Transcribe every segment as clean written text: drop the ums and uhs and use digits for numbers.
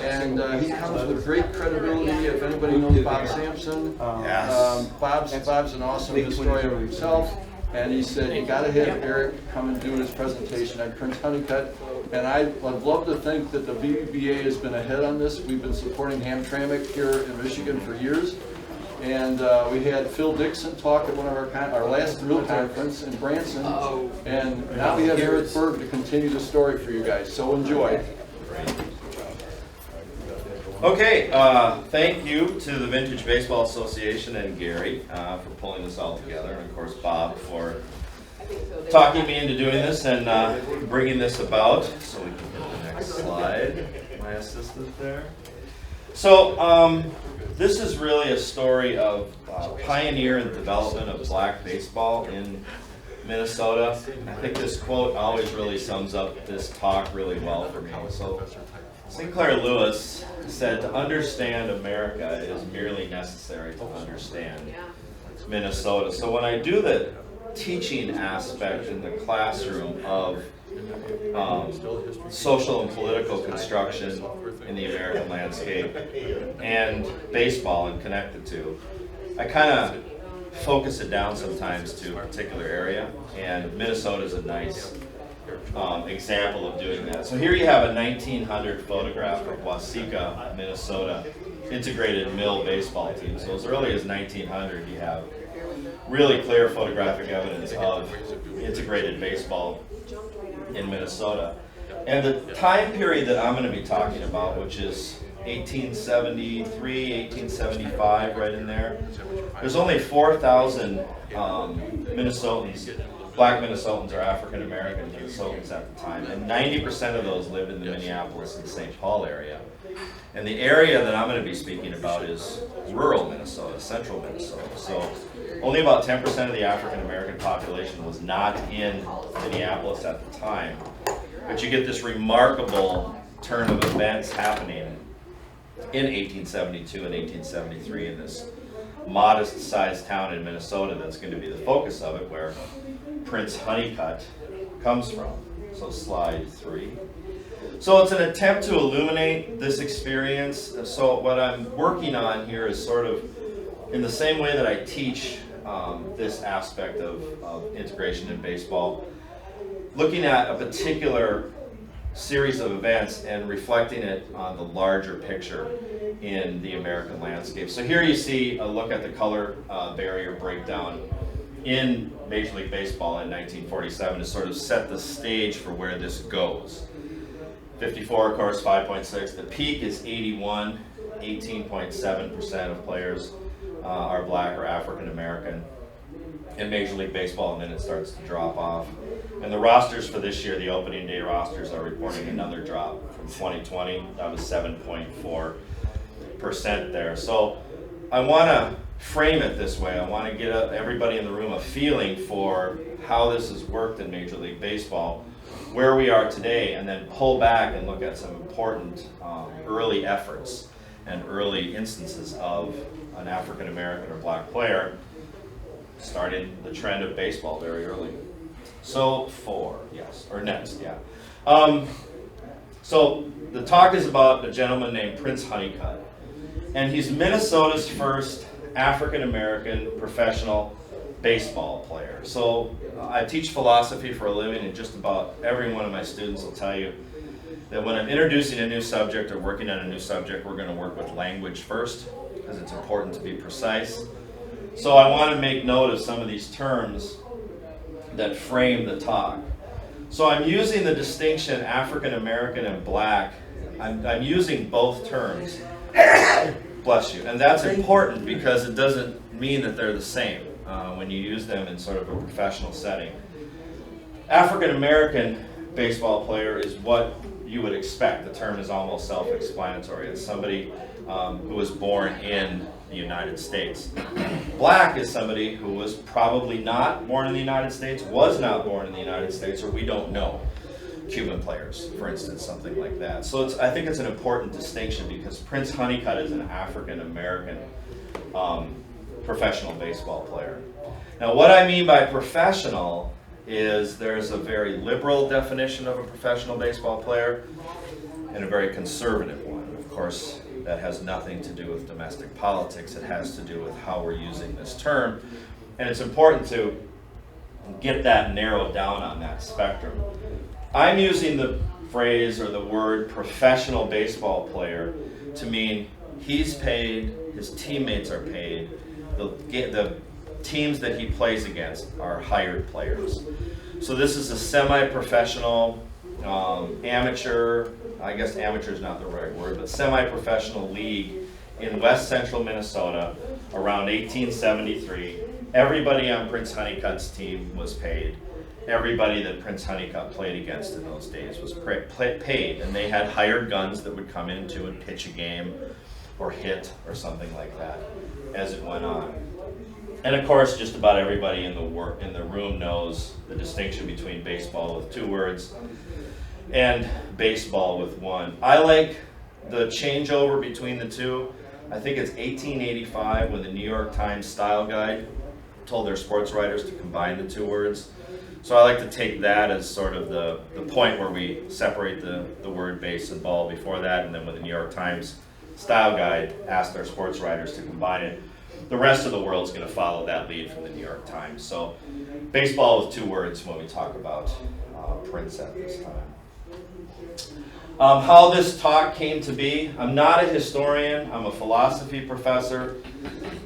And he comes with great credibility. If anybody knows Bob Sampson, Bob's an awesome historian himself. And he said, you got to have Eric come and do his presentation on Prince Honeycutt. And I'd love to think that the BBVA has been ahead on this. We've been supporting Hamtramck here in Michigan for years. And we had Phil Dixon talk at one of our last real conference in Branson. And now we have Eric Berg to continue the story for you guys. So enjoy. Okay, thank you to the Vintage Baseball Association and Gary for pulling this all together, and of course Bob for talking me into doing this and bringing this about. So we can get the next slide, my assistant there. So this is really a story of pioneer and development of black baseball in Minnesota. I think this quote always really sums up this talk really well for me. So Sinclair Lewis said, to understand America is merely necessary to understand Minnesota. So when I do the teaching aspect in the classroom of social and political construction in the American landscape and baseball and connect the two, I kind of focus it down sometimes to a particular area, and Minnesota is a nice example of doing that. So here you have a 1900 photograph of Waseca, Minnesota, integrated mill baseball team. So as early as 1900, you have really clear photographic evidence of integrated baseball in Minnesota. And the time period that I'm going to be talking about, which is 1873, 1875, right in there, there's only 4,000 Minnesotans, black Minnesotans or African American Minnesotans at the time, and 90% of those lived in the Minneapolis and St. Paul area. And the area that I'm going to be speaking about is rural Minnesota, central Minnesota. So only about 10% of the African American population was not in Minneapolis at the time. But you get this remarkable turn of events happening in 1872 and 1873 in this modest-sized town in Minnesota that's going to be the focus of it, where Prince Honeycutt comes from. So slide 3. So it's an attempt to illuminate this experience. So what I'm working on here is sort of in the same way that I teach this aspect of integration in baseball, looking at a particular series of events and reflecting it on the larger picture in the American landscape. So here you see a look at the color barrier breakdown in Major League Baseball in 1947 to sort of set the stage for where this goes. 54, of course, 5.6. The peak is 81. 18.7% of players are black or African American in Major League Baseball, and then it starts to drop off. And the rosters for this year, the opening day rosters, are reporting another drop from 2020. That was 7.4% there. So I want to frame it this way. I want to get everybody in the room a feeling for how this has worked in Major League Baseball, where we are today, and then pull back and look at some important early efforts and early instances of an African American or black player starting the trend of baseball very early. So 4, yes, or next, yeah. So the talk is about a gentleman named Prince Honeycutt, and he's Minnesota's first African American professional baseball player. So I teach philosophy for a living, and just about every one of my students will tell you that when I'm introducing a new subject or working on a new subject, we're going to work with language first, because it's important to be precise. So I want to make note of some of these terms that frame the talk. So I'm using the distinction African American and black. I'm using both terms. Bless you. And that's important because it doesn't mean that they're the same when you use them in sort of a professional setting. African American baseball player is what you would expect. The term is almost self-explanatory. It's somebody who was born in the United States. Black is somebody who was probably not born in the United States, was not born in the United States, or we don't know. Cuban players, for instance, something like that. So I think it's an important distinction because Prince Honeycutt is an African American professional baseball player. Now, what I mean by professional is there's a very liberal definition of a professional baseball player and a very conservative one. course, that has nothing to do with domestic politics. It has to do with how we're using this term. And it's important to get that narrowed down on that spectrum. I'm using the phrase or the word professional baseball player to mean he's paid, his teammates are paid, the teams that he plays against are hired players. So this is a semi-professional, amateur, I guess amateur is not the right word, but semi-professional league in west central Minnesota around 1873. Everybody on Prince Honeycutt's team was paid. Everybody that Prince Honeycutt played against in those days was paid, and they had hired guns that would come into and pitch a game or hit or something like that as it went on. And of course, just about everybody in the room knows the distinction between baseball with 2 words and baseball with 1. I like the changeover between the two. I think it's 1885 when the New York Times Style Guide told their sports writers to combine the 2 words. So I like to take that as sort of the point where we separate the word base and ball before that, and then when the New York Times Style Guide asked their sports writers to combine it, the rest of the world's going to follow that lead from the New York Times. So baseball with 2 words when we talk about Prince at this time. How this talk came to be, I'm not a historian, I'm a philosophy professor.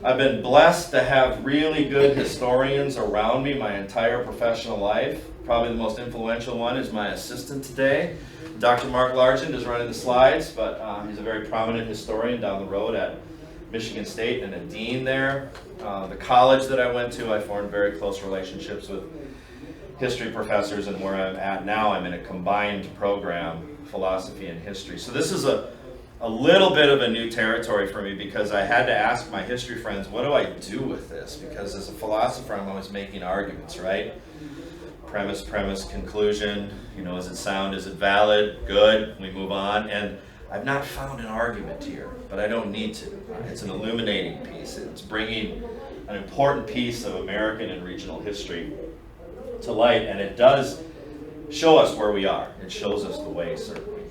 I've been blessed to have really good historians around me my entire professional life. Probably the most influential one is my assistant today. Dr. Mark Largent is running the slides, but he's a very prominent historian down the road at Michigan State and a dean there. The college that I went to, I formed very close relationships with history professors, and where I'm at now, I'm in a combined program, philosophy and history. So this is a little bit of a new territory for me, because I had to ask my history friends, what do I do with this? Because as a philosopher, I'm always making arguments, right? Premise, conclusion, is it sound, is it valid, good, we move on. And I've not found an argument here, but I don't need to. It's an illuminating piece. It's bringing an important piece of American and regional history to light, and it does show us where we are. It shows us the way, certainly.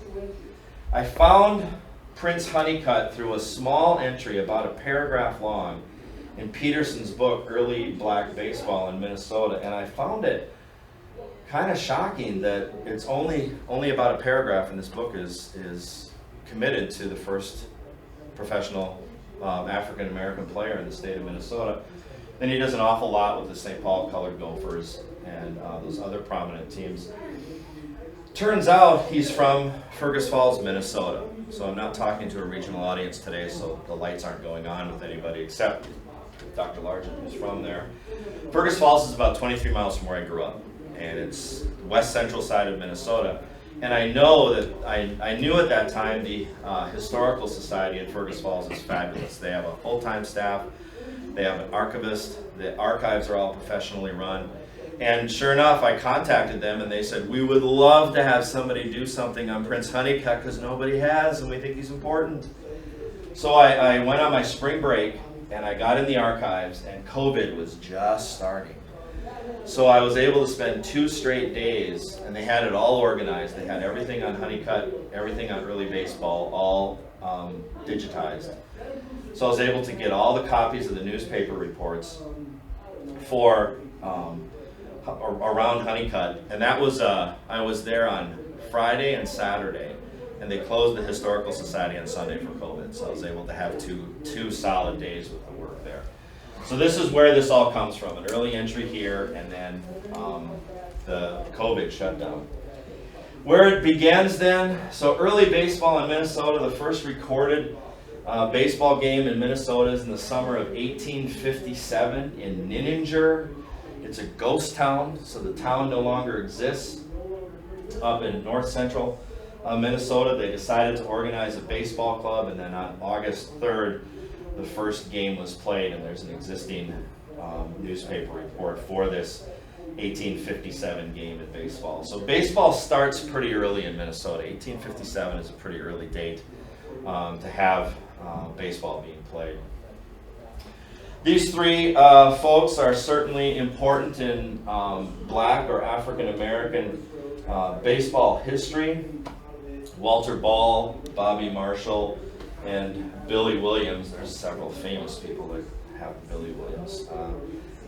I found Prince Honeycutt through a small entry about a paragraph long in Peterson's book, Early Black Baseball in Minnesota, and I found it kind of shocking that it's only about a paragraph in this book is committed to the first professional African-American player in the state of Minnesota. Then he does an awful lot with the St. Paul colored Gophers and those other prominent teams. Turns out he's from Fergus Falls, Minnesota. So I'm not talking to a regional audience today, so the lights aren't going on with anybody except Dr. Largent, who's from there. Fergus Falls is about 23 miles from where I grew up, and it's the west central side of Minnesota. And I know that I knew at that time the Historical Society in Fergus Falls is fabulous. They have a full-time staff, they have an archivist, the archives are all professionally run. And sure enough, I contacted them and they said, we would love to have somebody do something on Prince Honeycutt because nobody has and we think he's important. So I went on my spring break and I got in the archives, and COVID was just starting. So I was able to spend 2 straight days, and they had it all organized. They had everything on Honeycutt, everything on early baseball, all digitized. So I was able to get all the copies of the newspaper reports for around Honeycutt, and that was I was there on Friday and Saturday, and they closed the Historical Society on Sunday for COVID. So I was able to have two solid days with the work there. So this is where this all comes from, an early entry here, and then the COVID shutdown. Where it begins then, so early baseball in Minnesota, the first recorded baseball game in Minnesota is in the summer of 1857 in Nininger. It's a ghost town, so the town no longer exists. Up in north central Minnesota, they decided to organize a baseball club, and then on August 3rd, the first game was played, and there's an existing newspaper report for this 1857 game in baseball. So baseball starts pretty early in Minnesota. 1857 is a pretty early date to have baseball being played. These 3 folks are certainly important in Black or African American baseball history. Walter Ball, Bobby Marshall, and Billy Williams. There's several famous people that have Billy Williams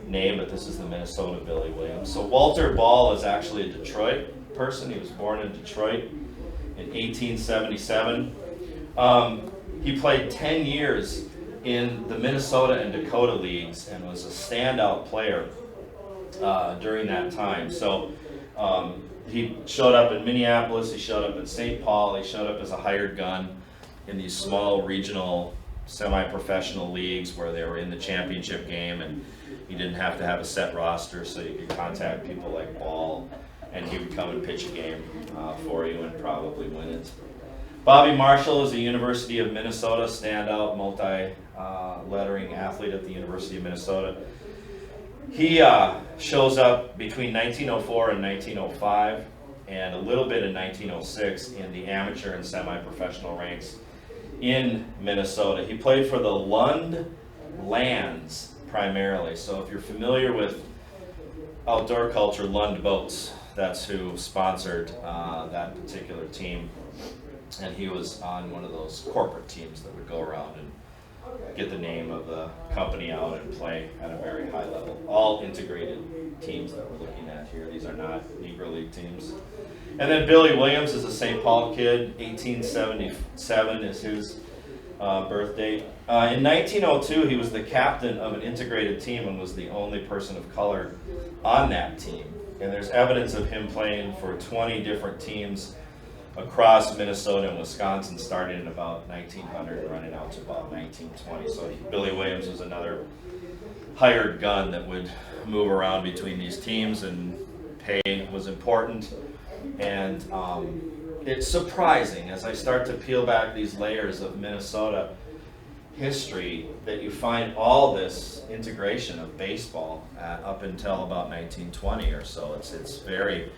name, but this is the Minnesota Billy Williams. So Walter Ball is actually a Detroit person. He was born in Detroit in 1877. He played 10 years in the Minnesota and Dakota leagues and was a standout player during that time. So he showed up in Minneapolis, he showed up in St. Paul, he showed up as a hired gun in these small regional semi-professional leagues where they were in the championship game, and you didn't have to have a set roster, so you could contact people like Ball and he would come and pitch a game for you and probably win it. Bobby Marshall is a University of Minnesota standout multi-lettering athlete at the University of Minnesota. He shows up between 1904 and 1905 and a little bit in 1906 in the amateur and semi-professional ranks in Minnesota. He played for the Lund Lands primarily. So if you're familiar with outdoor culture, Lund Boats, that's who sponsored that particular team. And he was on one of those corporate teams that would go around and get the name of the company out and play at a very high level. All integrated teams that we're looking at here. These are not Negro League teams. And then Billy Williams is a St. Paul kid. 1877 is his birth date. In 1902, he was the captain of an integrated team and was the only person of color on that team. And there's evidence of him playing for 20 different teams across Minnesota and Wisconsin, starting in about 1900 and running out to about 1920. So Billy Williams was another hired gun that would move around between these teams, and pay was important. And it's surprising as I start to peel back these layers of Minnesota history that you find all this integration of baseball up until about 1920 or so. It's very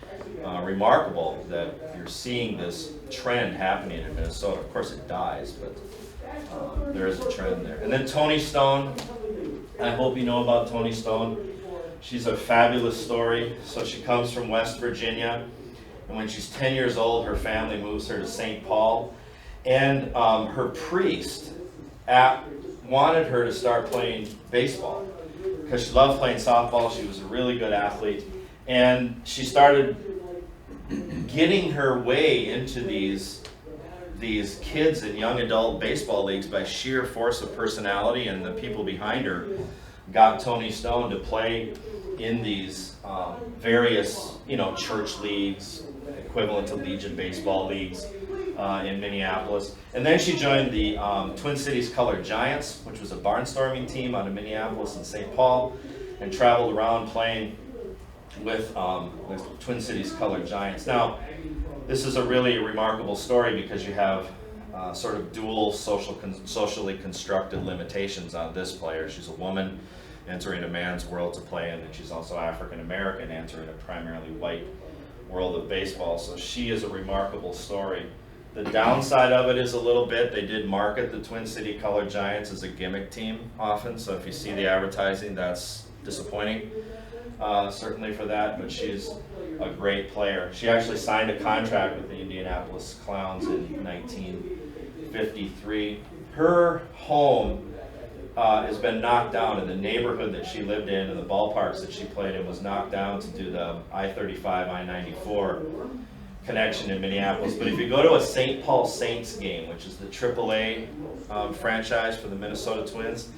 remarkable that you're seeing this trend happening in Minnesota. Of course it dies, but there is a trend there. And then Toni Stone, I hope you know about Toni Stone. She's a fabulous story. So she comes from West Virginia, and when she's 10 years old, her family moves her to St. Paul, and her priest wanted her to start playing baseball because she loved playing softball. She was a really good athlete, and she started getting her way into these kids and young adult baseball leagues by sheer force of personality, and the people behind her got Toni Stone to play in these various, church leagues, equivalent to Legion baseball leagues in Minneapolis. And then she joined the Twin Cities Colored Giants, which was a barnstorming team out of Minneapolis and St. Paul, and traveled around playing with Twin Cities Colored Giants. Now, this is a really remarkable story because you have sort of dual socially constructed limitations on this player. She's a woman entering a man's world to play in, and she's also African American entering a primarily white world of baseball. So she is a remarkable story. The downside of it is a little bit, they did market the Twin City Colored Giants as a gimmick team often, so if you see the advertising, that's disappointing, certainly for that, but she's a great player. She actually signed a contract with the Indianapolis Clowns in 1953. Her home has been knocked down, in the neighborhood that she lived in and the ballparks that she played in was knocked down to do the I-35, I-94 connection in Minneapolis. But if you go to a St. Paul Saints game, which is the AAA franchise for the Minnesota Twins,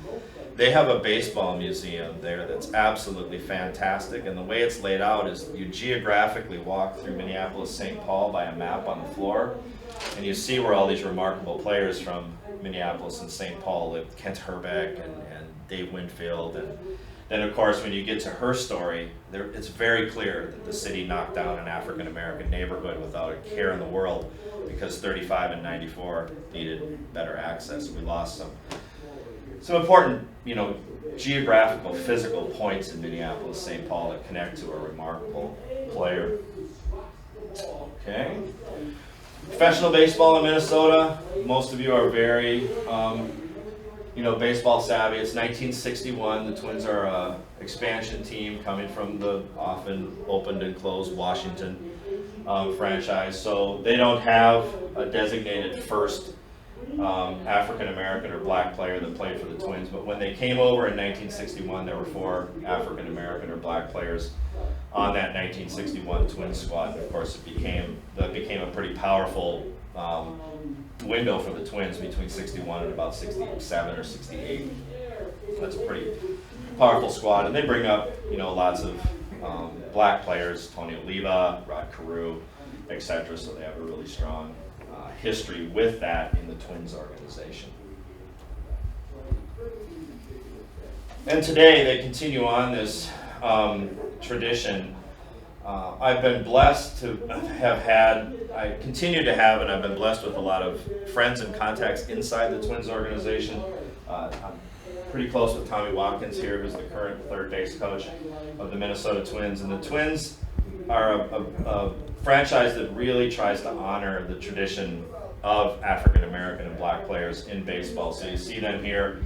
they have a baseball museum there that's absolutely fantastic. And the way it's laid out is you geographically walk through Minneapolis, St. Paul by a map on the floor, and you see where all these remarkable players from Minneapolis and St. Paul lived, Kent Herbeck and Dave Winfield. And then, of course, when you get to her story, it's very clear that the city knocked down an African-American neighborhood without a care in the world because 35 and 94 needed better access. We lost some important, geographical, physical points in Minneapolis, St. Paul that connect to a remarkable player. Okay. Professional baseball in Minnesota. Most of you are very, baseball savvy. It's 1961. The Twins are an expansion team coming from the often opened and closed Washington franchise, so they don't have a designated first African American or black player that played for the Twins. But when they came over in 1961, there were 4 African American or black players on that 1961 Twins squad. And of course, that became a pretty powerful window for the Twins between 61 and about 67 or 68. That's a pretty powerful squad, and they bring up, lots of black players, Tony Oliva, Rod Carew, etc. So they have a really strong history with that in the Twins organization. And today they continue on this tradition. I've been blessed to I continue to have, and I've been blessed with a lot of friends and contacts inside the Twins organization. I'm pretty close with Tommy Watkins here, who's the current third base coach of the Minnesota Twins. And the Twins are a franchise that really tries to honor the tradition of African American and black players in baseball. So you see them here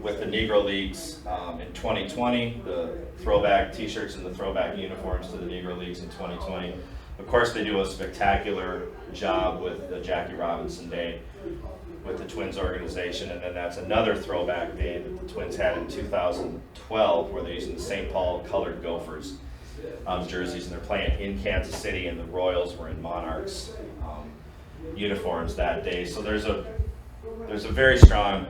with the Negro Leagues in 2020, the throwback t-shirts and the throwback uniforms to the Negro Leagues in 2020. Of course, they do a spectacular job with the Jackie Robinson Day with the Twins organization, and then that's another throwback day that the Twins had in 2012, where they're using the St. Paul colored Gophers jerseys, and they're playing in Kansas City, and the Royals were in Monarchs uniforms that day. So there's a very strong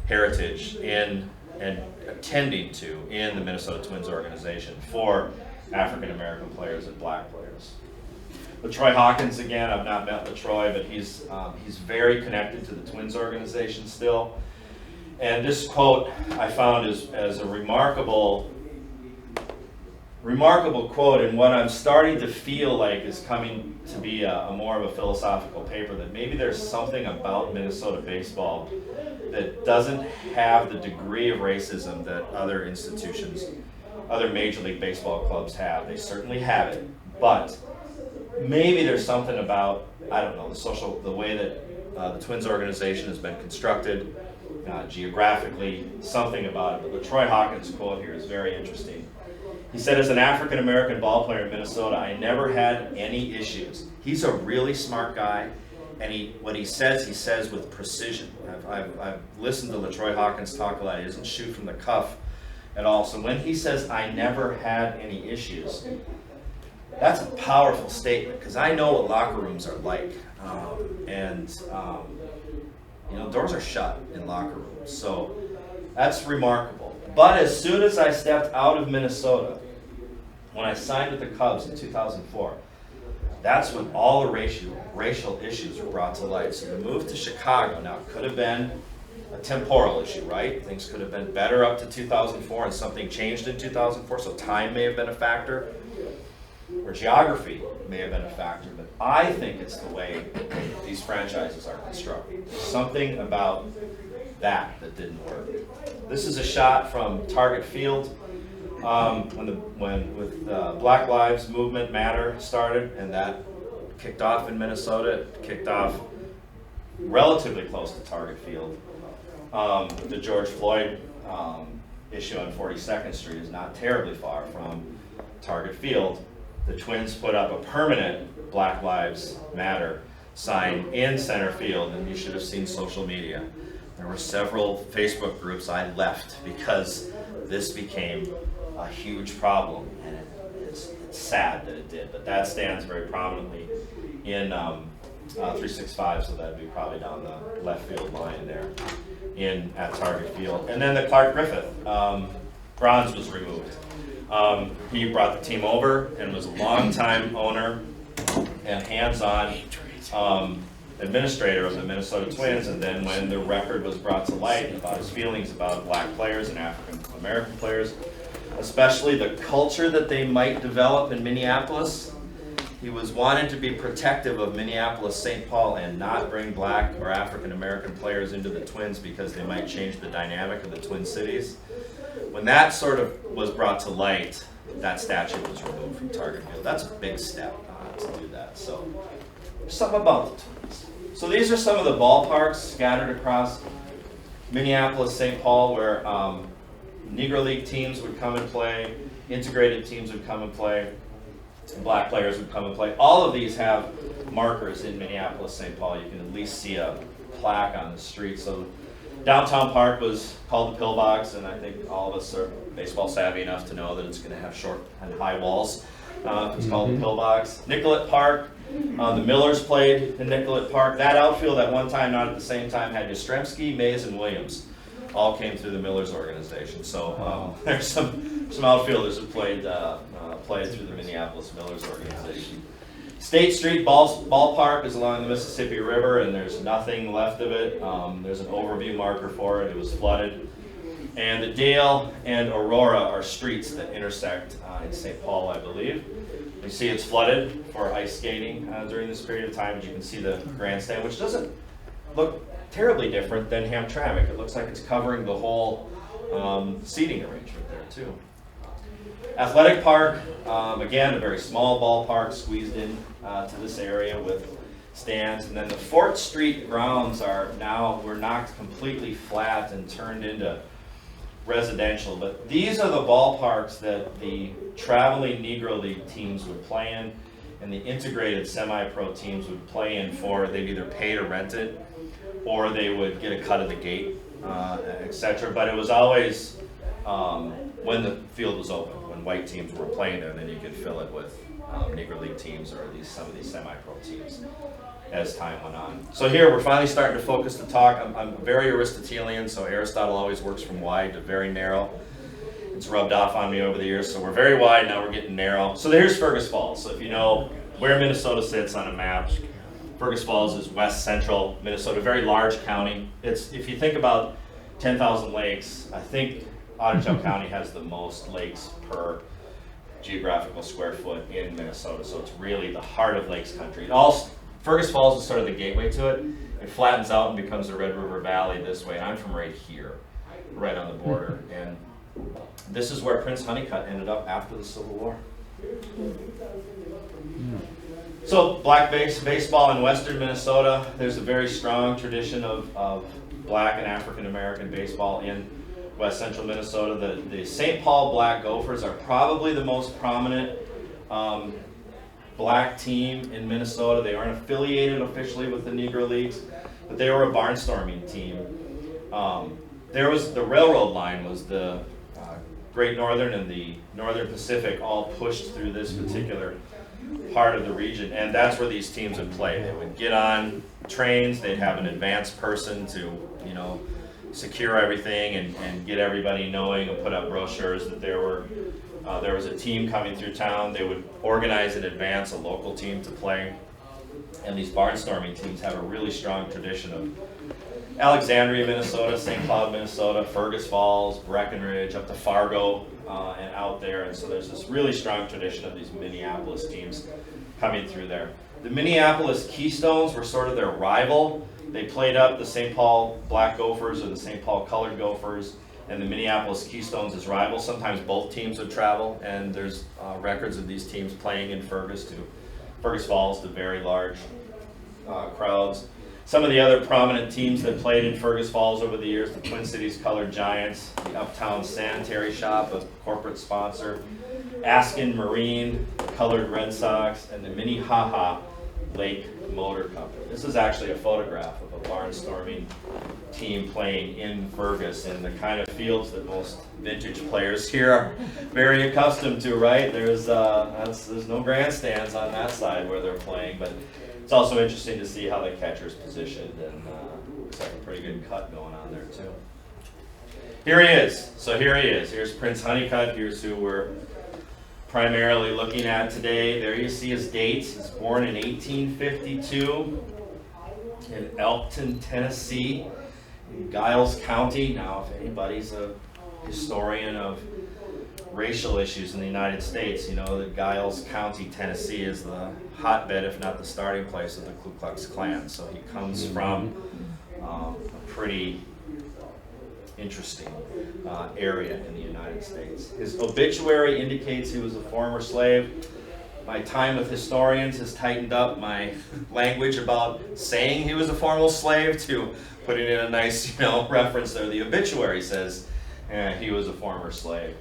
heritage in and attending to in the Minnesota Twins organization for African American players and black players. LaTroy Hawkins, again, I've not met LaTroy, but he's very connected to the Twins organization still. And this quote I found as a remarkable quote, and what I'm starting to feel like is coming to be a more of a philosophical paper, that maybe there's something about Minnesota baseball that doesn't have the degree of racism that other institutions, other Major League Baseball clubs have. They certainly have it, but maybe there's something about, I don't know, the way that the Twins organization has been constructed geographically, something about it. But LaTroy Hawkins' quote here is very interesting. He said, "As an African American ball player in Minnesota, I never had any issues." He's a really smart guy, and what he says with precision. I've listened to LaTroy Hawkins talk a lot. He doesn't shoot from the cuff at all. So when he says, "I never had any issues," that's a powerful statement, because I know what locker rooms are like. Doors are shut in locker rooms. So that's remarkable. But as soon as I stepped out of Minnesota, when I signed with the Cubs in 2004, that's when all the racial issues were brought to light. So the move to Chicago, now it could have been a temporal issue, right? Things could have been better up to 2004, and something changed in 2004, so time may have been a factor, or geography may have been a factor, but I think it's the way these franchises are constructed. There's something about that didn't work. This is a shot from Target Field when Black Lives Movement Matter started, and that kicked off in Minnesota. It kicked off relatively close to Target Field. The George Floyd issue on 42nd Street is not terribly far from Target Field. The Twins put up a permanent Black Lives Matter sign in center field, and you should have seen social media. There were several Facebook groups I left because this became a huge problem, and it's sad that it did, but that stands very prominently in 365, so that'd be probably down the left field line there at Target Field. And then the Clark Griffith bronze was removed. He brought the team over and was a longtime owner and hands-on administrator of the Minnesota Twins, and then when the record was brought to light about his feelings about black players and African American players, especially the culture that they might develop in Minneapolis, he was wanting to be protective of Minneapolis, St. Paul, and not bring black or African American players into the Twins because they might change the dynamic of the Twin Cities. When that sort of was brought to light, that statue was removed from Target Field. That's a big step to do that. So there's something about the Twins. So these are some of the ballparks scattered across Minneapolis, St. Paul, where Negro League teams would come and play, integrated teams would come and play. Black players would come and play. All of these have markers in Minneapolis, St. Paul. You can at least see a plaque on the street. So downtown park was called the Pillbox, and I think all of us are baseball savvy enough to know that it's going to have short and high walls. It's called the Pillbox. Nicollet Park, the Millers played in Nicollet Park. That outfield at one time, not at the same time, had Yastrzemski, Mays, and Williams. All came through the Millers organization. So there's some outfielders who played through the Minneapolis Millers organization. State Street Ballpark is along the Mississippi River, and there's nothing left of it. There's an overview marker for it. It was flooded. And the Dale and Aurora are streets that intersect in St. Paul, I believe. You see it's flooded for ice skating during this period of time. As you can see the grandstand, which doesn't look terribly different than Hamtramck. It looks like it's covering the whole seating arrangement there too. Athletic Park, again, a very small ballpark squeezed in to this area with stands. And then the Fort Street grounds were knocked completely flat and turned into residential. But these are the ballparks that the traveling Negro League teams would play in, and the integrated semi-pro teams would play in for, they'd either pay to rent it, or they would get a cut of the gate, etc. But it was always when the field was open, when white teams were playing there, then you could fill it with Negro League teams or at least some of these semi-pro teams as time went on. So here we're finally starting to focus the talk. I'm very Aristotelian, so Aristotle always works from wide to very narrow. It's rubbed off on me over the years, so we're very wide, now we're getting narrow. So here's Fergus Falls. So if you know where Minnesota sits on a map, Fergus Falls is west central Minnesota, very large county. If you think about 10,000 lakes, I think Ottawa County has the most lakes per geographical square foot in Minnesota, so it's really the heart of lakes country. Fergus Falls is sort of the gateway to it. It flattens out and becomes the Red River Valley this way. I'm from right here, right on the border, and this is where Prince Honeycutt ended up after the Civil War. So black baseball in western Minnesota, there's a very strong tradition of black and African American baseball in west central Minnesota. The St. Paul Black Gophers are probably the most prominent black team in Minnesota. They aren't affiliated officially with the Negro Leagues, but they were a barnstorming team. The railroad line was the Great Northern and the Northern Pacific all pushed through this particular part of the region, and that's where these teams would play. They would get on trains, they'd have an advance person to, secure everything and get everybody knowing and put up brochures that there was a team coming through town. They would organize in advance a local team to play, and these barnstorming teams have a really strong tradition of Alexandria, Minnesota, St. Cloud, Minnesota, Fergus Falls, Breckenridge, up to Fargo, and out there. And so there's this really strong tradition of these Minneapolis teams coming through there. The Minneapolis Keystones were sort of their rival. They played up the St. Paul Black Gophers or the St. Paul Colored Gophers, and the Minneapolis Keystones as rivals. Sometimes both teams would travel, and there's records of these teams playing in Fergus Falls to very large crowds. Some of the other prominent teams that played in Fergus Falls over the years, the Twin Cities Colored Giants, the Uptown Sanitary Shop, a corporate sponsor, Askin Marine, Colored Red Sox, and the Minnehaha Lake Motor Company. This is actually a photograph of a barnstorming team playing in Fergus in the kind of fields that most vintage players here are very accustomed to, right? There's no grandstands on that side where they're playing, but it's also interesting to see how the catcher's positioned, and looks like a pretty good cut going on there too. Here he is. So here he is. Here's Prince Honeycutt. Here's who we're primarily looking at today. There you see his dates. He's born in 1852 in Elkton, Tennessee, in Giles County. Now, if anybody's a historian of racial issues in the United States, you know that Giles County, Tennessee is the hotbed, if not the starting place, of the Ku Klux Klan. So he comes from a pretty interesting area in the United States. His obituary indicates he was a former slave. My time with historians has tightened up my language about saying he was a former slave to putting in a nice, reference there. The obituary says he was a former slave.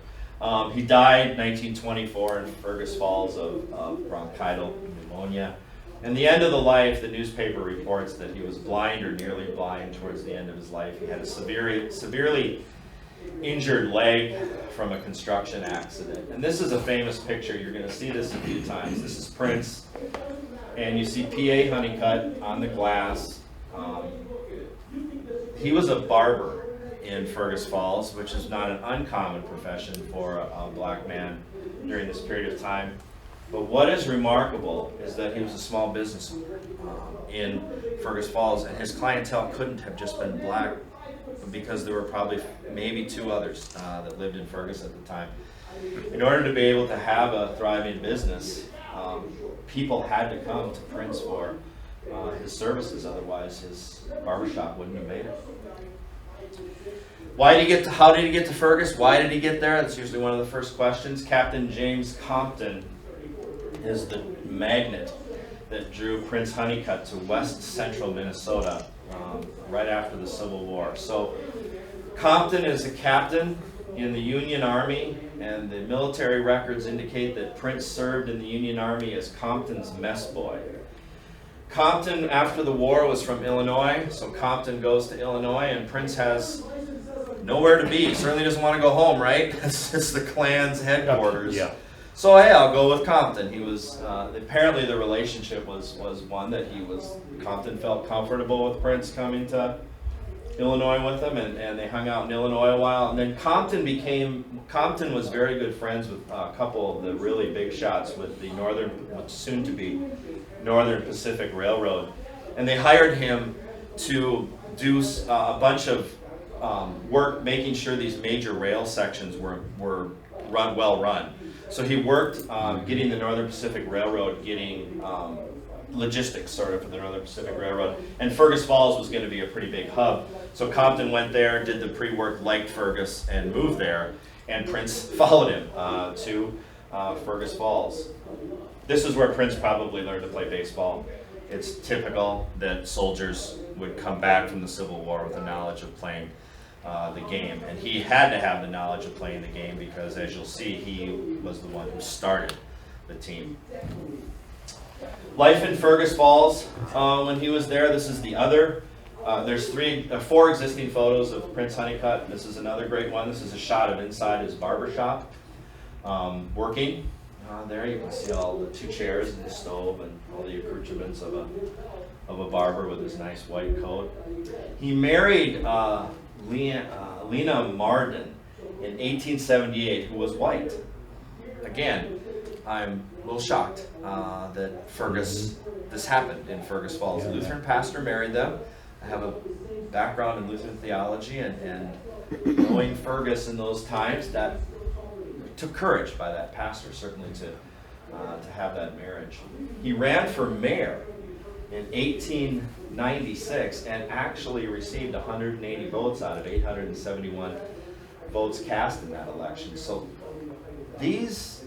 He died in 1924 in Fergus Falls of bronchial pneumonia. And the end of the life, the newspaper reports that he was blind or nearly blind towards the end of his life. He had a severely injured leg from a construction accident. And this is a famous picture. You're going to see this a few times. This is Prince. And you see P.A. Honeycutt on the glass. He was a barber in Fergus Falls, which is not an uncommon profession for a black man during this period of time. But what is remarkable is that he was a small business in Fergus Falls, and his clientele couldn't have just been black, because there were probably maybe 2 others that lived in Fergus at the time. In order to be able to have a thriving business, people had to come to Prince for his services, otherwise his barbershop wouldn't have made it. How did he get to Fergus? Why did he get there? That's usually one of the first questions. Captain James Compton is the magnet that drew Prince Honeycutt to west central Minnesota right after the Civil War. So Compton is a captain in the Union Army, and the military records indicate that Prince served in the Union Army as Compton's mess boy. Compton, after the war, was from Illinois, so Compton goes to Illinois, and Prince has nowhere to be. He certainly doesn't want to go home, right? It's the Klan's headquarters. Yeah. So hey, I'll go with Compton. He was apparently the relationship was one that Compton felt comfortable with Prince coming to Illinois with him, and they hung out in Illinois a while. And then Compton was very good friends with a couple of the really big shots with the what's soon to be Northern Pacific Railroad, and they hired him to do a bunch of work making sure these major rail sections were well run. So he worked getting the Northern Pacific Railroad, getting logistics sort of for the Northern Pacific Railroad. And Fergus Falls was going to be a pretty big hub. So Compton went there, did the pre-work, liked Fergus, and moved there. And Prince followed him to Fergus Falls. This is where Prince probably learned to play baseball. It's typical that soldiers would come back from the Civil War with a knowledge of playing the game, and he had to have the knowledge of playing the game because, as you'll see, he was the one who started the team. Life in Fergus Falls when he was there. This is the other. There's 4 existing photos of Prince Honeycutt. This is another great one. This is a shot of inside his barbershop working. There you can see all the 2 chairs and the stove and all the accoutrements of a barber with his nice white coat. He married Lena Marden in 1878, who was white. Again, I'm a little shocked that this happened in Fergus Falls. A Lutheran pastor married them. I have a background in Lutheran theology, and knowing Fergus in those times, that took courage by that pastor, certainly to have that marriage. He ran for mayor in 1896 and actually received 180 votes out of 871 votes cast in that election. So these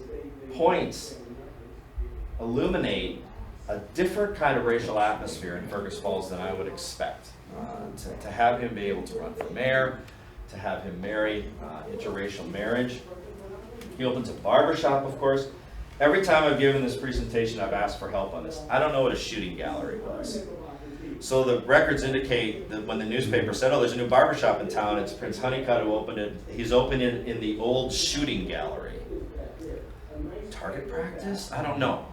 points illuminate a different kind of racial atmosphere in Fergus Falls than I would expect. To have him be able to run for mayor, to have him marry, interracial marriage. He opens a barbershop, of course. Every time I've given this presentation, I've asked for help on this. I don't know what a shooting gallery was. So the records indicate that when the newspaper said, oh, there's a new barbershop in town, it's Prince Honeycutt who opened it. He's opened it in the old shooting gallery. Target practice? I don't know.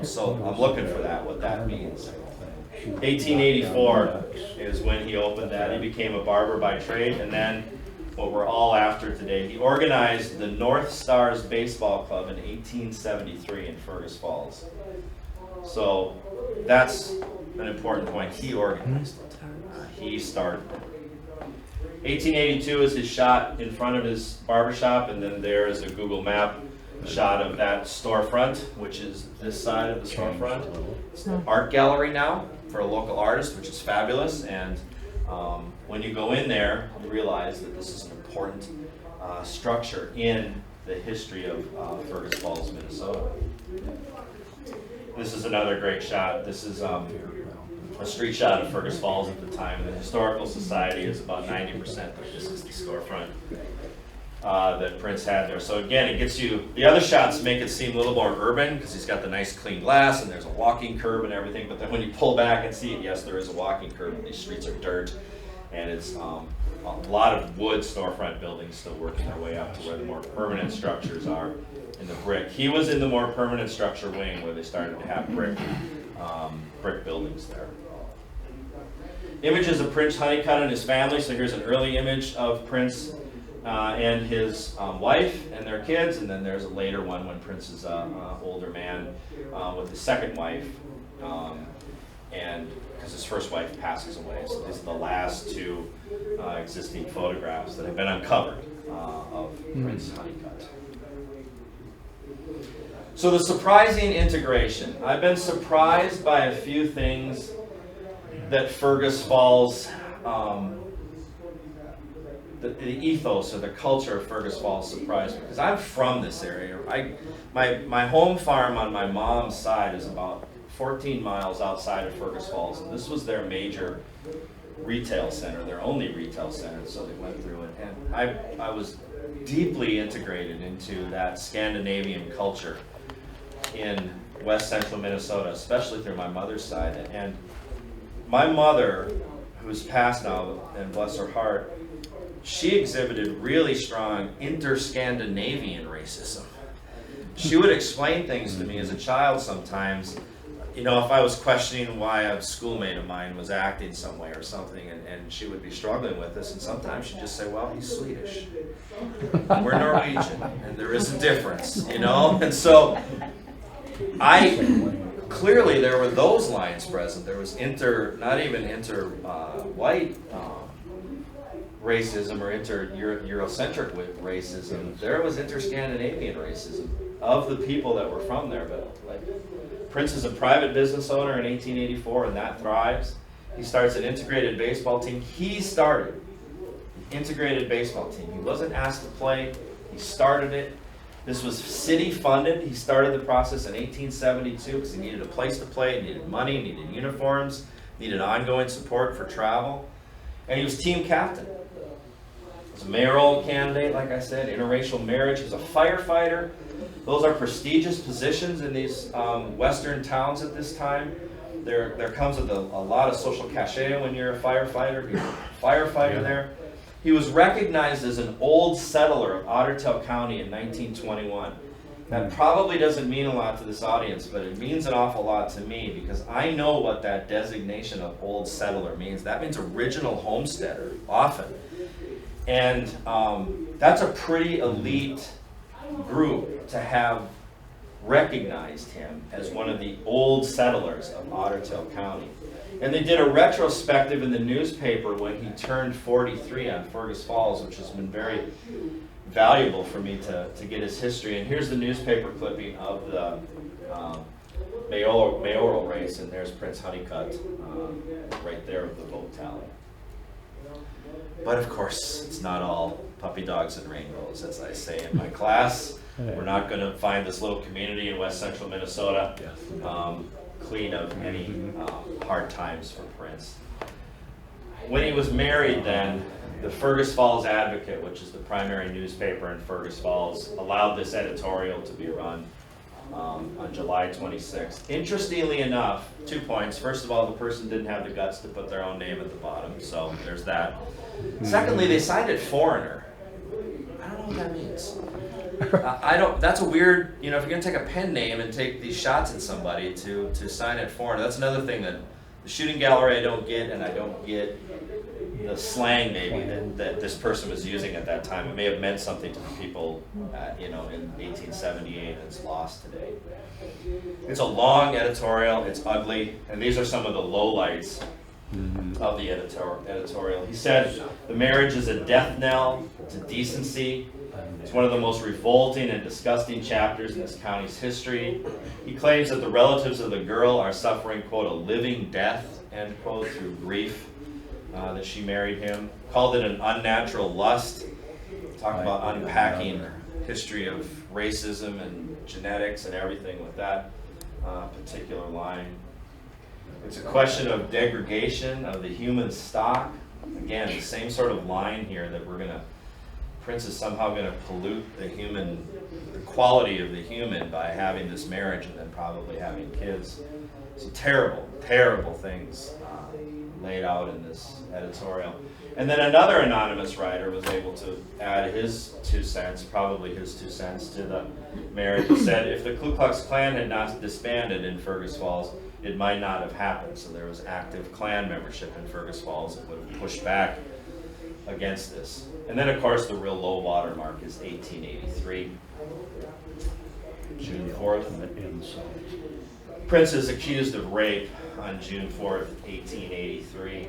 So I'm looking for that, what that means. 1884 is when he opened that. He became a barber by trade, and then what we're all after today, he organized the North Stars Baseball Club in 1873 in Fergus Falls. So that's an important point. He organized it. He started it. 1882 is his shot in front of his barbershop, and then there is a Google map shot of that storefront, which is this side of the storefront. It's an art gallery now for a local artist, which is fabulous. And when you go in there, you realize that this is an important structure in the history of Fergus Falls, Minnesota. This is another great shot. This is a street shot of Fergus Falls at the time. The Historical Society is about 90% of this is the storefront. that Prince had there. So again, it gets you, the other shots make it seem a little more urban because he's got the nice clean glass and there's a walking curb and everything, but then when you pull back and see it, yes, there is a walking curb, and these streets are dirt, and it's a lot of wood storefront buildings still working their way up to where the more permanent structures are in the brick. He was in the more permanent structure wing where they started to have brick buildings there. Images of Prince Honeycutt and his family. So here's an early image of Prince and his wife and their kids, and then there's a later one when Prince is an older man with his second wife, and because his first wife passes away. So these are the last two existing photographs that have been uncovered of Prince Honeycutt. So the surprising integration. I've been surprised by a few things that Fergus Falls, the ethos or the culture of Fergus Falls surprised me, because I'm from this area. My home farm on my mom's side is about 14 miles outside of Fergus Falls, and this was their major retail center, their only retail center, so they went through it. And I was deeply integrated into that Scandinavian culture in west central Minnesota, especially through my mother's side. And my mother, who's passed now, and bless her heart, she exhibited really strong inter-Scandinavian racism. She would explain things to me as a child sometimes, you know, if I was questioning why a schoolmate of mine was acting some way or something, and she would be struggling with this, and sometimes she'd just say, well, he's Swedish. We're Norwegian, and there is a difference, you know? And so clearly there were those lines present. There was not even white racism or Eurocentric racism. There was inter-Scandinavian racism of the people that were from there. But like, Prince is a private business owner in 1884, and that thrives. He starts an integrated baseball team. He started an integrated baseball team. He wasn't asked to play. He started it. This was city funded. He started the process in 1872 because he needed a place to play, needed money, needed uniforms, needed ongoing support for travel. And he was team captain. He was a mayoral candidate, like I said, interracial marriage. He was a firefighter. Those are prestigious positions in these western towns at this time. There comes with a lot of social cachet when you're a firefighter. You're a firefighter there. He was recognized as an old settler of Ottertail County in 1921. That probably doesn't mean a lot to this audience, but it means an awful lot to me because I know what that designation of old settler means. That means original homesteader, often. And that's a pretty elite group to have recognized him as one of the old settlers of Ottertail County. And they did a retrospective in the newspaper when he turned 43 on Fergus Falls, which has been very valuable for me to get his history. And here's the newspaper clipping of the mayoral race, and there's Prince Honeycutt right there with the vote tally. But of course, it's not all puppy dogs and rainbows, as I say in my class. We're not going to find this little community in west central Minnesota clean of any hard times for Prince. When he was married then, the Fergus Falls Advocate, which is the primary newspaper in Fergus Falls, allowed this editorial to be run on July 26th. Interestingly enough, 2 points. First of all, the person didn't have the guts to put their own name at the bottom, so there's that. Secondly, they signed it foreigner. I don't know what that means. That's a weird, you know, if you're going to take a pen name and take these shots at somebody to sign it foreigner, that's another thing that the shooting gallery I don't get, and I don't get the slang maybe that this person was using at that time. It may have meant something to the people, you know, in 1878, and it's lost today. It's a long editorial, it's ugly, and these are some of the lowlights of the editorial. He said, the marriage is a death knell to decency. It's one of the most revolting and disgusting chapters in this county's history. He claims that the relatives of the girl are suffering, quote, a living death, end quote, through grief that she married him. Called it an unnatural lust. Talked about unpacking history of racism and genetics and everything with that particular line. It's a question of degradation of the human stock. Again, the same sort of line here that we're going to Prince is somehow going to pollute the quality of the human by having this marriage and then probably having kids. So terrible, terrible things laid out in this editorial. And then another anonymous writer was able to add his 2 cents, probably his 2 cents, to the marriage. He said, if the Ku Klux Klan had not disbanded in Fergus Falls, it might not have happened. So there was active Klan membership in Fergus Falls that would have pushed back against this. And then, of course, the real low water mark is 1883, June 4th. Prince is accused of rape on June 4th, 1883.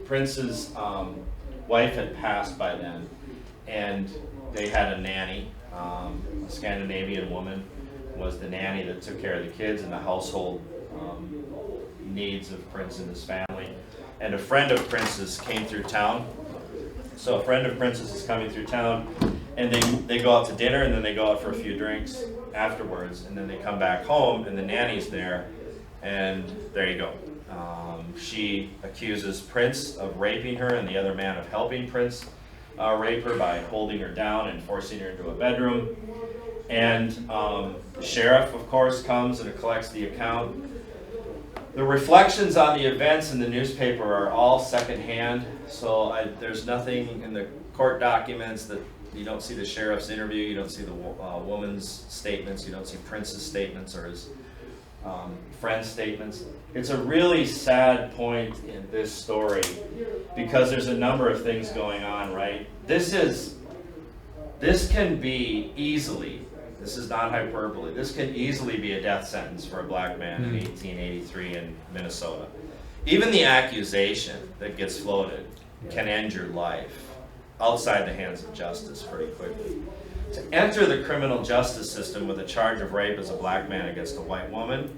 Prince's wife had passed by then, and they had a nanny. A Scandinavian woman was the nanny that took care of the kids and the household needs of Prince and his family. And a friend of Prince's came through town. So a friend of Prince's is coming through town, and they go out to dinner, and then they go out for a few drinks afterwards, and then they come back home, and the nanny's there, and there you go. She accuses Prince of raping her and the other man of helping Prince rape her by holding her down and forcing her into a bedroom. And the sheriff, of course, comes and collects the account. The reflections on the events in the newspaper are all secondhand, so there's nothing in the court documents that you don't see the sheriff's interview, you don't see the woman's statements, you don't see Prince's statements or his friend's statements. It's a really sad point in this story because there's a number of things going on, right? This can be easily, this is not hyperbole, this can easily be a death sentence for a black man in 1883 in Minnesota. Even the accusation that gets floated can end your life outside the hands of justice pretty quickly. To enter the criminal justice system with a charge of rape as a black man against a white woman,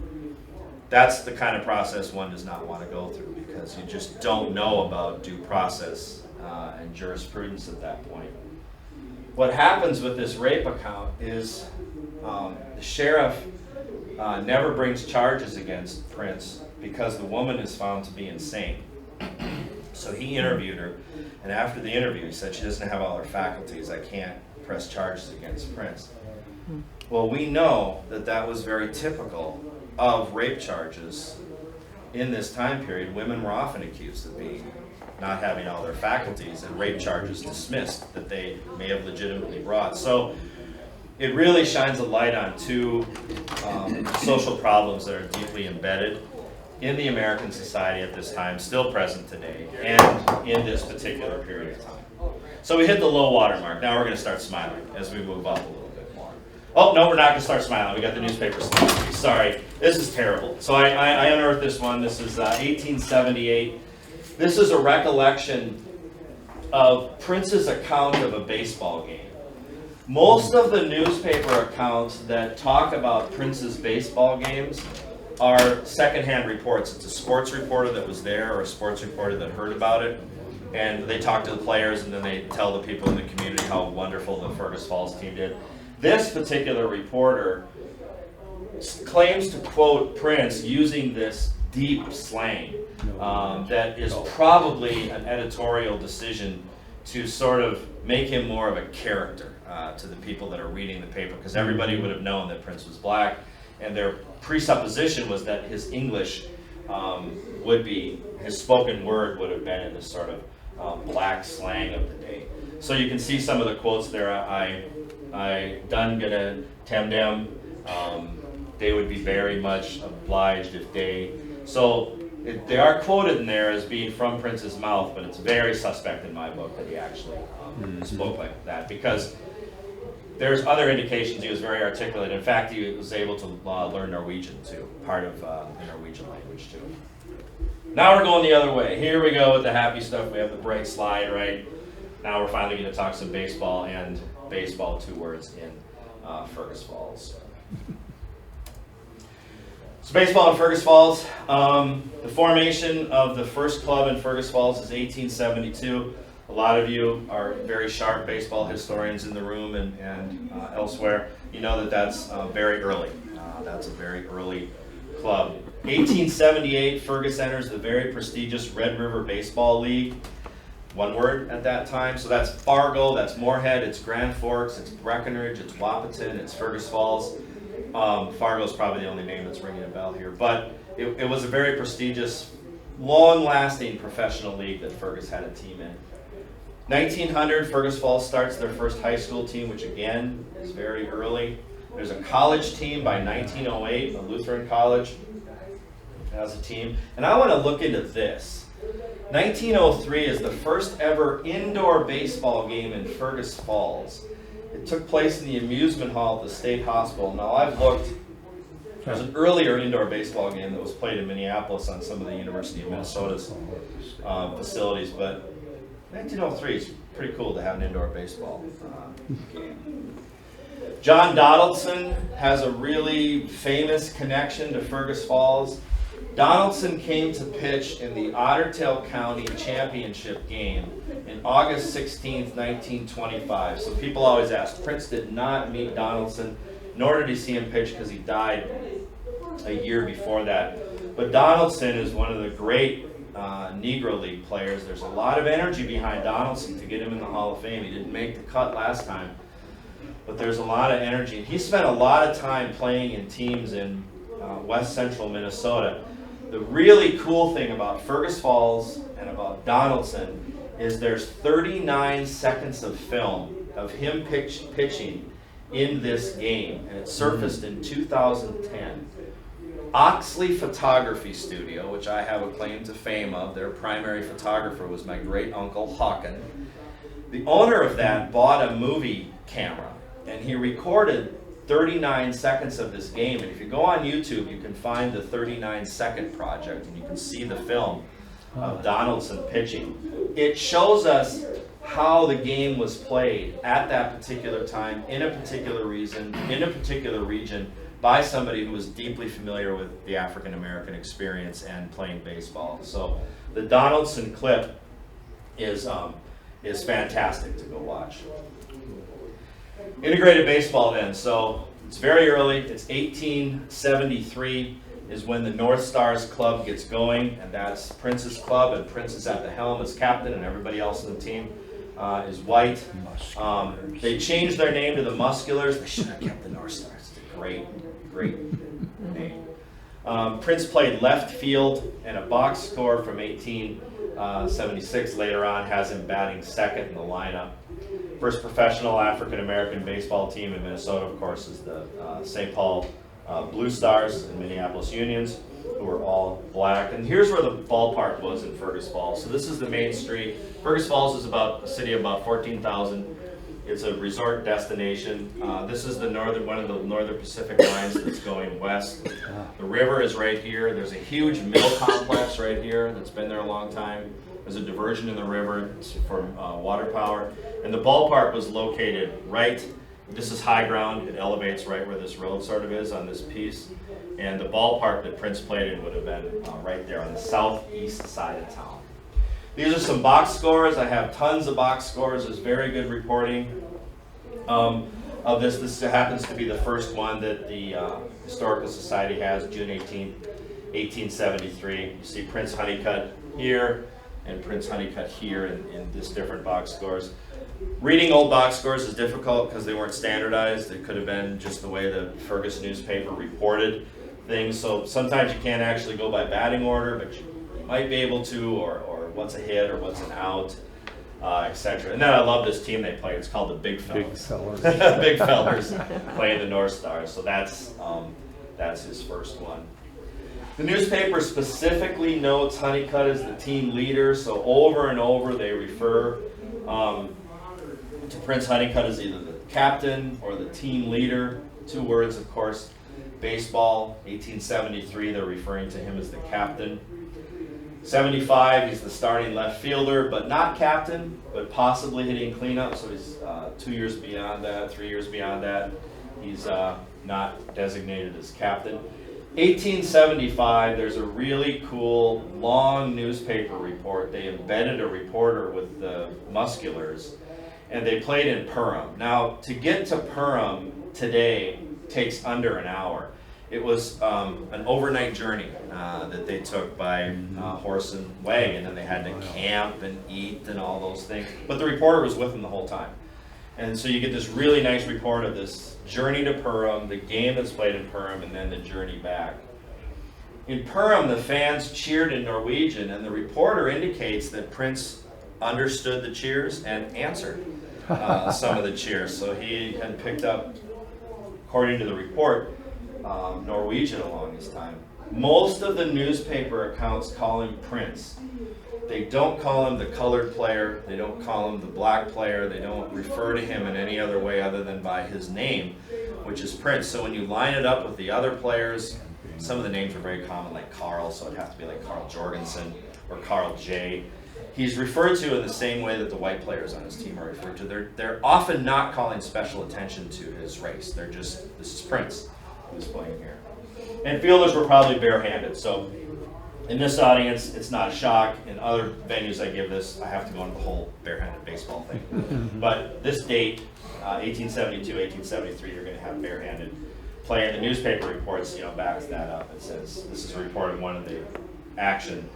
that's the kind of process one does not want to go through because you just don't know about due process and jurisprudence at that point. What happens with this rape account is the sheriff never brings charges against Prince because the woman is found to be insane. So he interviewed her, and after the interview he said she doesn't have all her faculties, I can't press charges against Prince. Well, we know that that was very typical of rape charges in this time period. Women were often accused of not having all their faculties and rape charges dismissed that they may have legitimately brought. So it really shines a light on 2 social problems that are deeply embedded in the American society at this time, still present today, and in this particular period of time. So we hit the low water mark. Now we're going to start smiling as we move up a little bit more. Oh, no, we're not going to start smiling. We got the newspaper smiling. Sorry. This is terrible. So I unearthed this one. This is 1878. This is a recollection of Prince's account of a baseball game. Most of the newspaper accounts that talk about Prince's baseball games are secondhand reports. It's a sports reporter that was there or a sports reporter that heard about it. And they talk to the players, and then they tell the people in the community how wonderful the Fergus Falls team did. This particular reporter claims to quote Prince using this deep slang that is probably an editorial decision to sort of make him more of a character to the people that are reading the paper, because everybody would have known that Prince was black, and their presupposition was that his English his spoken word would have been in this sort of black slang of the day. So you can see some of the quotes there. I done gonna tem them. They would be very much obliged if they. So they are quoted in there as being from Prince's mouth, but it's very suspect in my book that he actually spoke like that, because there's other indications he was very articulate. In fact, he was able to learn Norwegian too, part of the Norwegian language too. Now we're going the other way. Here we go with the happy stuff. We have the bright slide, right? Now we're finally going to talk some baseball, and baseball, 2 words, in Fergus Falls. So baseball in Fergus Falls. The formation of the first club in Fergus Falls is 1872. A lot of you are very sharp baseball historians in the room and elsewhere. You know that that's very early. That's a very early club. 1878, Fergus enters the very prestigious Red River Baseball League. one word at that time. So that's Fargo, that's Moorhead, it's Grand Forks, it's Breckenridge, it's Wahpeton, it's Fergus Falls. Fargo's probably the only name that's ringing a bell here. But it was a very prestigious, long-lasting professional league that Fergus had a team in. 1900, Fergus Falls starts their first high school team, which again is very early. There's a college team by 1908, a Lutheran college has a team. And I want to look into this. 1903 is the first ever indoor baseball game in Fergus Falls. It took place in the amusement hall at the State Hospital. Now I've looked, there's an earlier indoor baseball game that was played in Minneapolis on some of the University of Minnesota's facilities, but 1903 is pretty cool to have an indoor baseball game. John Donaldson has a really famous connection to Fergus Falls. Donaldson came to pitch in the Otter Tail County Championship game in August 16th, 1925. So people always ask, Prince did not meet Donaldson, nor did he see him pitch because he died a year before that. But Donaldson is one of the great Negro League players. There's a lot of energy behind Donaldson to get him in the Hall of Fame. He didn't make the cut last time, but there's a lot of energy. He spent a lot of time playing in teams in west central Minnesota. The really cool thing about Fergus Falls and about Donaldson is there's 39 seconds of film of him pitching in this game, and it surfaced in 2010. Oxley Photography Studio, which I have a claim to fame of, their primary photographer was my great uncle Hawken. The owner of that bought a movie camera, and he recorded 39 seconds of this game. And if you go on YouTube, you can find the 39-second project, and you can see the film of Donaldson pitching. It shows us how the game was played at that particular time, in a particular region, by somebody who was deeply familiar with the African American experience and playing baseball. So the Donaldson clip is fantastic to go watch. Integrated baseball then, so it's very early. It's 1873 is when the North Stars Club gets going, and that's Prince's club, and Prince is at the helm as captain, and everybody else on the team is white. They changed their name to the Musculars. They should have kept the North Stars. It's a great name. Prince played left field, and a box score from 1876 later on has him batting second in the lineup. First professional African-American baseball team in Minnesota, of course, is the St. Paul Blue Stars and Minneapolis Unions, who are all black. And here's where the ballpark was in Fergus Falls. So this is the main street. Fergus Falls is about a city of about 14,000. It's a resort destination. This is the one of the Northern Pacific lines that's going west. The river is right here. There's a huge mill complex right here that's been there a long time. There's a diversion in the river for water power. And the ballpark was located this is high ground. It elevates right where this road sort of is on this piece. And the ballpark that Prince played in would have been right there on the southeast side of town. These are some box scores. I have tons of box scores. There's very good reporting of this. This happens to be the first one that the Historical Society has, June 18th, 1873. You see Prince Honeycutt here and Prince Honeycutt here in this different box scores. Reading old box scores is difficult because they weren't standardized. It could have been just the way the Fergus newspaper reported things. So sometimes you can't actually go by batting order, but you might be able to, or what's a hit or what's an out, etc. And then I love this team they play. It's called the Big Fellas. Big Fellers playing the North Stars. So that's his first one. The newspaper specifically notes Honeycutt as the team leader. So over and over they refer to Prince Honeycutt as either the captain or the team leader. Two words, of course. Baseball, 1873, they're referring to him as the captain. 75, he's the starting left fielder, but not captain, but possibly hitting cleanup. So he's 2 years beyond that, 3 years beyond that. He's not designated as captain. 1875, there's a really cool, long newspaper report. They embedded a reporter with the Musculars, and they played in Perham. Now, to get to Perham today takes under an hour. It was an overnight journey that they took by horse and wagon, and they had to camp and eat and all those things. But the reporter was with them the whole time. And so you get this really nice report of this journey to Perham, the game that's played in Perham, and then the journey back. In Perham, the fans cheered in Norwegian, and the reporter indicates that Prince understood the cheers and answered some of the cheers. So he had picked up, according to the report, Norwegian along his time. Most of the newspaper accounts call him Prince. They don't call him the colored player. They don't call him the black player. They don't refer to him in any other way other than by his name, which is Prince. So when you line it up with the other players, some of the names are very common, like Carl, so it'd have to be like Carl Jorgensen or Carl J. He's referred to in the same way that the white players on his team are referred to. They're often not calling special attention to his race. They're just, this is Prince who's playing here. And fielders were probably barehanded. So in this audience, it's not a shock. In other venues I give this, I have to go into the whole barehanded baseball thing. But this date, 1872, 1873, you're going to have barehanded play. And the newspaper reports, backs that up. It says, this is a report of one of the action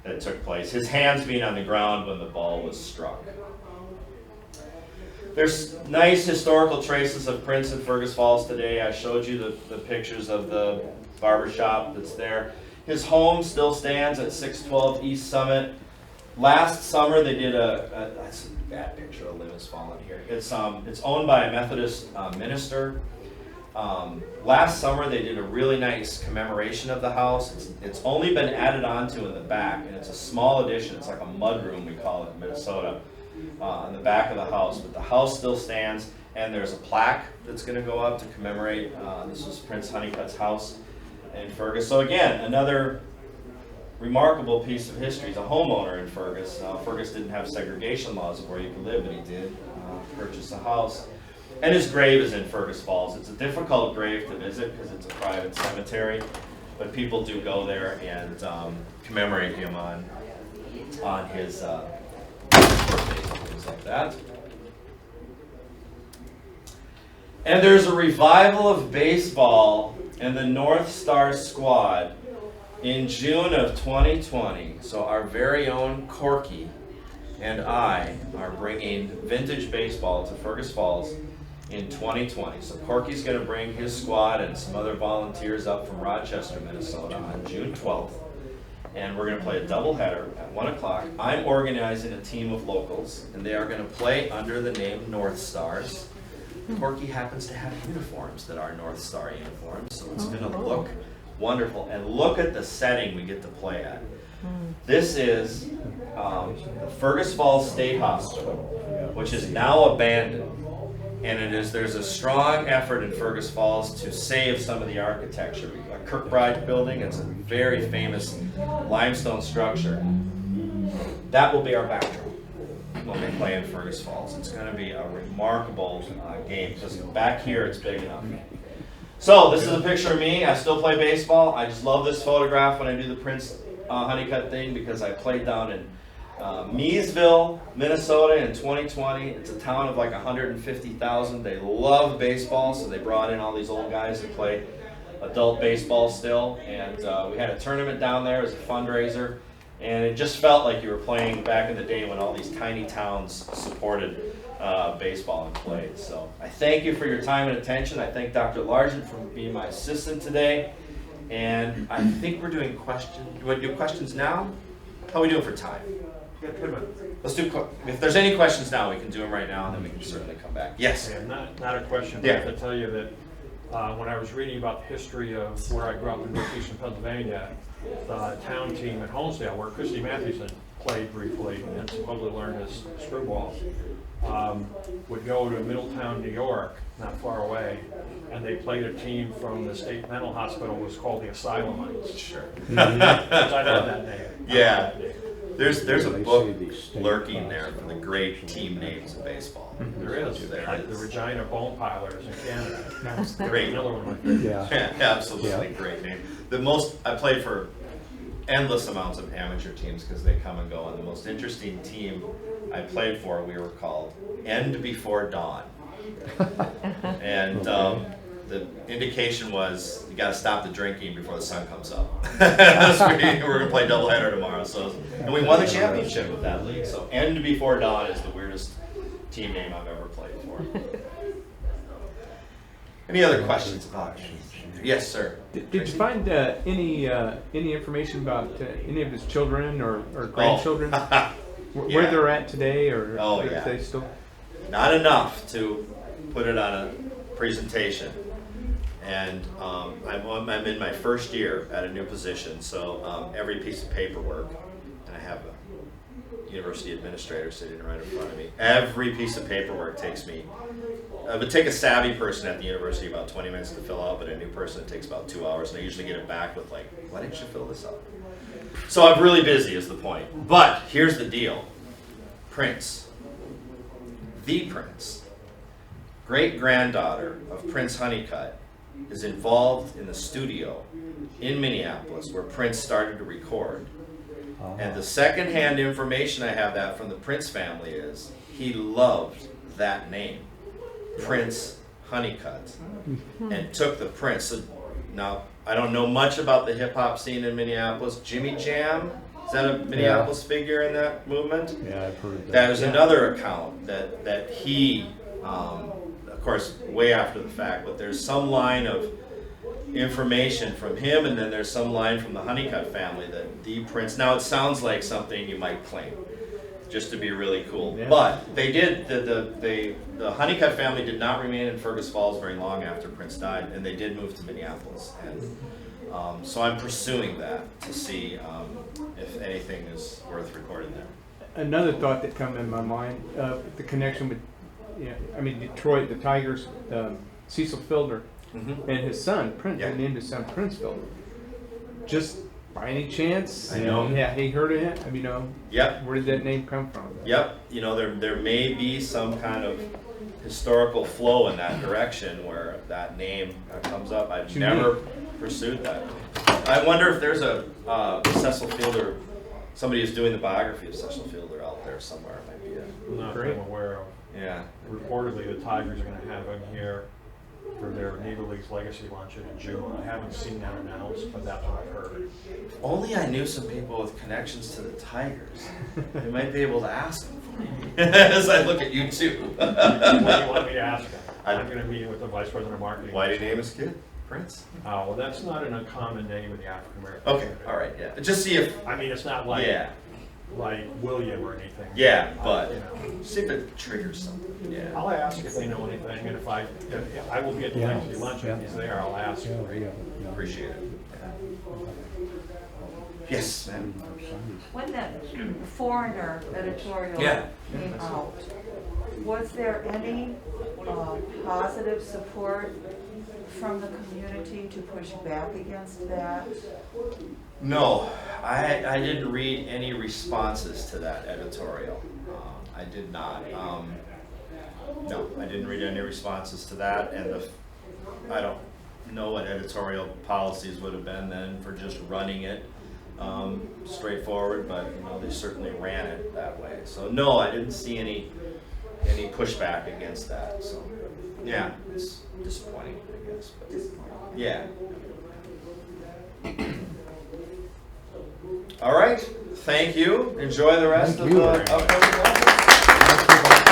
that took place. His hands being on the ground when the ball was struck. There's nice historical traces of Prince in Fergus Falls today. I showed you the pictures of the barber shop that's there. His home still stands at 612 East Summit. Last summer they did that's a bad picture, a limb has fallen here. It's owned by a Methodist minister. Last summer they did a really nice commemoration of the house. It's only been added onto in the back, and it's a small addition. It's like a mud room, we call it in Minnesota, on the back of the house. But the house still stands, and there's a plaque that's going to go up to commemorate. This was Prince Honeycutt's house in Fergus. So again, another remarkable piece of history. He's a homeowner in Fergus. Fergus didn't have segregation laws of where you could live, but he did purchase a house. And his grave is in Fergus Falls. It's a difficult grave to visit because it's a private cemetery, but people do go there and commemorate him on his birthdays and things like that. And there's a revival of baseball in the North Star squad in June of 2020. So our very own Corky and I are bringing vintage baseball to Fergus Falls in 2020. So Corky's going to bring his squad and some other volunteers up from Rochester, Minnesota on June 12th. And we're going to play a doubleheader at 1 o'clock. I'm organizing a team of locals, and they are going to play under the name North Stars. Corky happens to have uniforms that are North Star uniforms, so it's going to look wonderful. And look at the setting we get to play at. This is the Fergus Falls State Hospital, which is now abandoned. And there's a strong effort in Fergus Falls to save some of the architecture. A Kirkbride building, it's a very famous limestone structure. That will be our backdrop when we play in Fergus Falls. It's going to be a remarkable game because back here it's big enough. So this is a picture of me. I still play baseball. I just love this photograph when I do the Prince Honeycutt thing because I played down in Meesville, Minnesota in 2020. It's a town of like 150,000. They love baseball, so they brought in all these old guys to play adult baseball still. And we had a tournament down there as a fundraiser. And it just felt like you were playing back in the day when all these tiny towns supported baseball and played. So I thank you for your time and attention. I thank Dr. Largent for being my assistant today. And I think we're doing questions. You want to do questions now? How are we doing for time? Let's do. If there's any questions now, we can do them right now, and then we can certainly come back. Yes. Yeah, not a question. But Yeah. I have to tell you that when I was reading about the history of where I grew up in northeastern Pennsylvania, the town team at Holmesdale, where Christy Mathewson played briefly and supposedly learned his screwball, would go to Middletown, New York, not far away, and they played a team from the state mental hospital. It was called the Asylamites. Sure. I love that name. Yeah. There's a book lurking there for the great team names of baseball. There is. There Like the is. Regina Bone Pilers in Canada. Great. Another one of my favorites. Yeah, absolutely great name. I played for endless amounts of amateur teams because they come and go. And the most interesting team I played for, we were called End Before Dawn. And the indication was you got to stop the drinking before the sun comes up. We're going to play doubleheader tomorrow. So, and we won the championship with that league. So, End Before Dawn is the weirdest team name I've ever played for. Any other questions about it? Yes, sir. Did you find any information about any of his children or grandchildren? Where they're at today, or if they still? Not enough to put it on a presentation. And I'm in my first year at a new position, so every piece of paperwork, and I have a university administrator sitting right in front of me, every piece of paperwork takes me, it would take a savvy person at the university about 20 minutes to fill out, but a new person it takes about 2 hours, and I usually get it back with like, why didn't you fill this out? So I'm really busy is the point. But here's the deal. Prince, the Prince, great-granddaughter of Prince Honeycutt, is involved in the studio in Minneapolis where Prince started to record. And the second-hand information I have that from the Prince family is he loved that name, Prince Honeycutt, and took the Prince. So now, I don't know much about the hip-hop scene in Minneapolis. Jimmy Jam, is that a Minneapolis figure in that movement? Yeah, I've heard that. There's another account that he, of course, way after the fact, but there's some line of information from him, and then there's some line from the Honeycutt family that the Prince. Now it sounds like something you might claim, just to be really cool. Yeah. But they did. The Honeycutt family did not remain in Fergus Falls very long after Prince died, and they did move to Minneapolis. And so I'm pursuing that to see if anything is worth recording there. Another thought that come in my mind, the connection with, Detroit, the Tigers, Cecil Fielder, and his son Prince. Yeah. They named his son Prince Fielder. Just by any chance, I know. he heard of it. Yep. Where did that name come from? Yep, there may be some kind of historical flow in that direction where that name comes up. I've never pursued that. I wonder if there's a Cecil Fielder, somebody who's doing the biography of Cecil Fielder out there somewhere. It might be a, Not that I'm aware of. yeah. Reportedly, the Tigers are going to have him here for their Navy League's Legacy Luncheon in June. I haven't seen that announced, but that's what I've heard. If only I knew some people with connections to the Tigers. They might be able to ask them for me. As I look at you too. What do you want me to ask him? I'm going to meet with the Vice President of Marketing. Why do you name his kid Prince? Oh, well, that's not an uncommon name in the African American Okay, community. all right, yeah. Just see if, I mean, it's not like like William or anything. yeah, but You know. see if it triggers something. Yeah. I'll ask if they know anything, and if I will be at the Legacy Luncheon if he's there, I'll ask. Appreciate it. Yes, ma'am. When that Foreigner editorial Yeah. came out, was there any positive support from the community to push back against that? No, I didn't read any responses to that editorial. I did not. No, I didn't read any responses to that, and I don't know what editorial policies would have been then for just running it straightforward, but they certainly ran it that way. So no, I didn't see any pushback against that. So yeah, it's disappointing, I guess. But, yeah. All right. Thank you. Enjoy the rest of the upcoming classes.